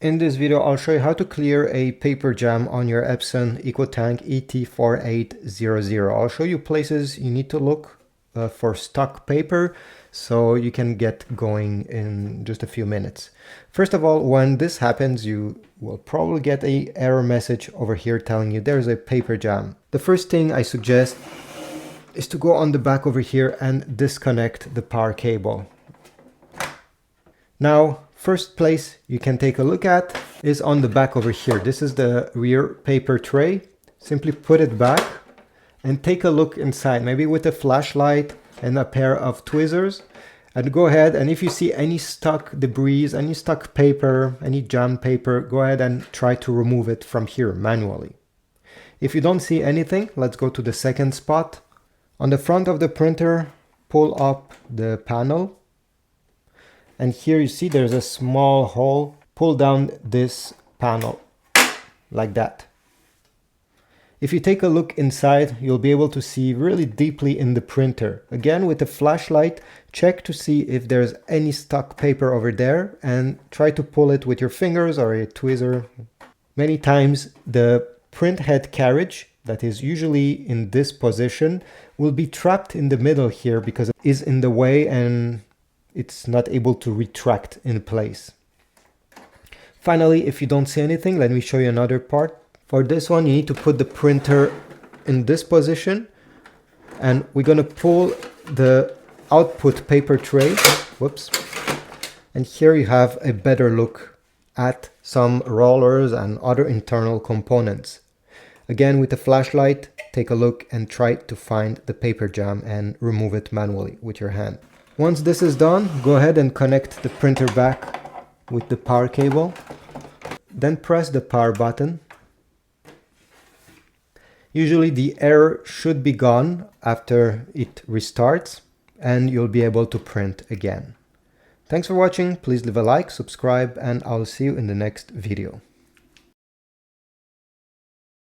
In this video, I'll show you how to clear a paper jam on your Epson EcoTank ET-4800. I'll show you places you need to look for stuck paper so you can get going in just a few minutes. First of all, when this happens, you will probably get an error message over here telling you there's a paper jam. The first thing I suggest is to go on the back over here and disconnect the power cable. Now, first place you can take a look at is on the back over here. This is the rear paper tray. Simply put it back and take a look inside, maybe with a flashlight and a pair of tweezers. And go ahead, and if you see any stuck debris, any stuck paper, any jammed paper, go ahead and try to remove it from here manually. If you don't see anything, let's go to the second spot. On the front of the printer, pull up the panel. And here you see there's a small hole. Pull down this panel like that. If you take a look inside, you'll be able to see really deeply in the printer. Again, with a flashlight, check to see if there's any stuck paper over there and try to pull it with your fingers or a tweezer. Many times the print head carriage, that is usually in this position, will be trapped in the middle here because it is in the way and it's not able to retract in place. Finally, if you don't see anything, let me show you another part. For this one, you need to put the printer in this position, and we're going to pull the output paper tray. Whoops. And here you have a better look at some rollers and other internal components. Again, with the flashlight, take a look and try to find the paper jam and remove it manually with your hand. Once this is done, go ahead and connect the printer back with the power cable. Then press the power button. Usually the error should be gone after it restarts and you'll be able to print again. Thanks for watching. Please leave a like, subscribe, and I'll see you in the next video.